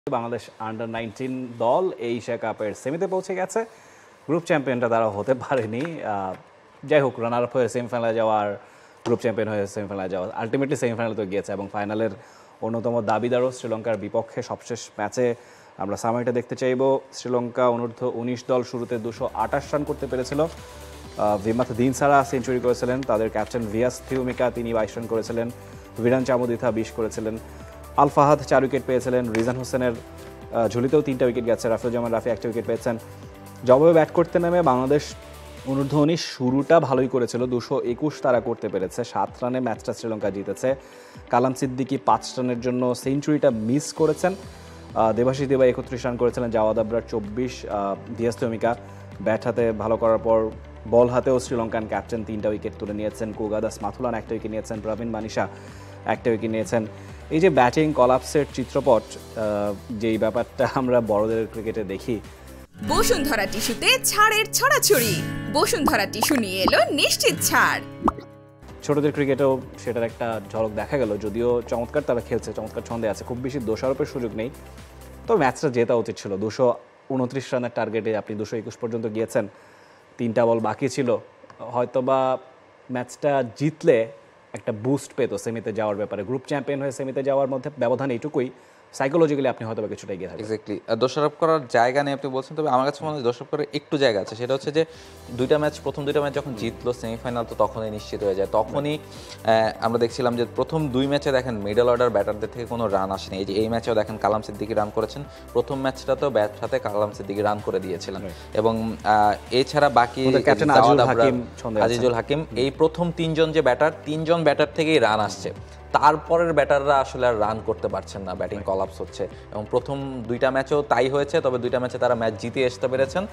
Bangladesh under-19 দল Asia কাপের সেমিতে পৌঁছে গেছে। গ্রুপ চ্যাম্পিয়নটা তারা হতে পারেনি, যাই হোক রানার আপ হয়ে সেমিফাইনালে যাওয়ার, গ্রুপ চ্যাম্পিয়ন হয়ে সেমিফাইনালে যাওয়া, আলটিমেটলি সেমিফাইনালে তো গিয়েছে এবং ফাইনালের অন্যতম দাবিদারও শ্রীলঙ্কার বিপক্ষে সবশেষ ম্যাচে আমরা সামারিটা দেখতে চাইব। শ্রীলঙ্কা অনূর্ধ্ব 19 দল শুরুতে 228 রান করতে পেরেছিল। ভিমাথ দিনসারা সেঞ্চুরি করেছিলেন, তাদের ক্যাপ্টেন ভিয়াস থিউমিকা তিনি 22 রান করেছিলেন, ভিরান চামুদিথা 20 করেছিলেন, আল ফাহাদ 4 উইকেট পেয়েছিলেন, রিজান হোসেনের ঝুলিতেও 3টা উইকেট গেছে, রাফিউজ্জামান রাফি 1টা উইকেট পেয়েছেন। জবাবে ব্যাট করতে নেমে বাংলাদেশ অনূর্ধ্ব 19 শুরুটা ভালোই করেছিল, 221 তারা করতে পেরেছে, 7 রানে ম্যাচটা শ্রীলঙ্কা জিতেছে। কালাম সিদ্দিকি 5 রানের জন্য সেঞ্চুরিটা মিস করেছেন, দেবাশিস দেবা 31 রান করেছিলেন, জাওয়াদ আবরার 24, ভিয়াস থিউমিকা ব্যাট হাতে ভালো করার পর বল হাতেও শ্রীলঙ্কান ক্যাপ্টেন 3টা উইকেট তুলে নিয়েছেন, কুগাদাস মাথুলান 1টা উইকেট নিয়েছেন, প্রবীণ মানিশা 1টা উইকেট নিয়েছেন। এই যে ব্যাটিং কলাপসের চিত্রপট, যেই ব্যাপারটা আমরা বড়দের ক্রিকেটে দেখি। বসুন্ধরা টিস্যুতে ছাড়ের ছড়াছড়ি, বসুন্ধরা টিস্যু নিয়ে এলো নিশ্চিত ছাড়। ছোটদের ক্রিকেটেও সেটার একটা ঝলক দেখা গেল, যদিও চমৎকার তারা খেলছে, চমৎকার ছন্দে আছে, খুব বেশি দোষারোপের সুযোগ নেই। তো ম্যাচটা জেতা উচিত ছিল, 229 রানের টার্গেটে আপনি 221 পর্যন্ত গিয়েছেন, 3টা বল বাকি ছিল, হয়তোবা ম্যাচটা জিতলে একটা বুস্ট পেতো সেমিতে যাওয়ার ব্যাপারে। গ্রুপ চ্যাম্পিয়ন হয়ে সেমিতে যাওয়ার মধ্যে ব্যবধান এইটুকুই, সাইকোলজিক্যালি আপনি হয়তো কিছুটা এগিয়ে থাকবেন। এক্স্যাক্টলি, দোষারোপ করার জায়গা নেই আপনি বলছেন, তবে আমার কাছে মনে হয় দোষারোপ করার একটু জায়গা আছে। সেটা হচ্ছে যে প্রথম দুইটা ম্যাচ যখন জিতলো সেমিফাইনাল, তো তখনই নিশ্চিত হয়ে যায়। তখনই আমরা দেখছিলাম যে প্রথম 2 ম্যাচে দেখেন মিডল অর্ডার ব্যাটারদের থেকে কোনো রান আসেনি। এই ম্যাচেও দেখেন কালাম সিদ্দিকি রান করেছেন, প্রথম ম্যাচটাতেও ব্যাট হাতে কালাম সিদ্দিকি রান করে দিয়েছিলেন। এবং এছাড়া বাকি আজিজুল হাকিম, এই প্রথম 3 জন যে ব্যাটার, 3 জন ব্যাটার থেকেই রান আসছে, তারপরের ব্যাটাররা আসলে আর রান করতে পারছেন না, ব্যাটিং কলাপস হচ্ছে। এবং প্রথম 2টা ম্যাচেও তাই হয়েছে, তবে 2টা ম্যাচে তারা ম্যাচ জিতে আসতে পেরেছেন।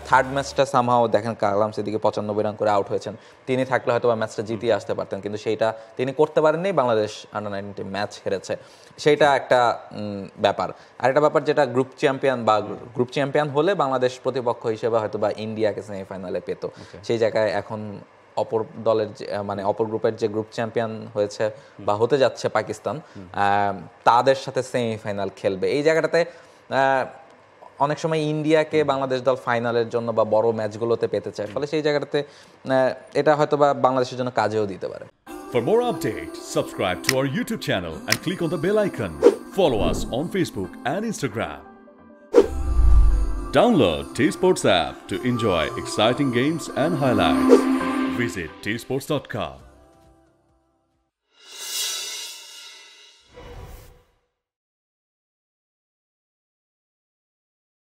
থার্ড ম্যাচটা সামহাও দেখেন কালাম সিদ্দিকি 95 রান করে আউট হয়েছেন, তিনি থাকলে হয়তো বা ম্যাচটা জিতিয়ে আসতে পারতেন, কিন্তু সেইটা তিনি করতে পারেননি, বাংলাদেশ আন্ডার-19 ম্যাচ হেরেছে। সেইটা একটা ব্যাপার। আর একটা ব্যাপার যেটা গ্রুপ চ্যাম্পিয়ন হলে বাংলাদেশ প্রতিপক্ষ হিসেবে হয়তো বা ইন্ডিয়াকে সেমিফাইনালে পেত, সেই জায়গায় এখন অপর দলের মানে অপর গ্রুপের যে গ্রুপ চ্যাম্পিয়ন হয়েছে বা হতে যাচ্ছে পাকিস্তান, তাদের সাথে সেমিফাইনাল খেলবে। এই জায়গাটাতে অনেক সময় ইন্ডিয়াকে বাংলাদেশ দল ফাইনালের জন্য বা বড় ম্যাচগুলোতে পেতে চায়, ফলে সেই জায়গাটাতে এটা হয়তো বা বাংলাদেশের জন্য কাজেও দিতে পারে। For more updates, subscribe to our YouTube channel and click on the bell icon. Follow us on Facebook and Instagram. Download T-Sports app to enjoy exciting games and highlights. Visit tsports.com.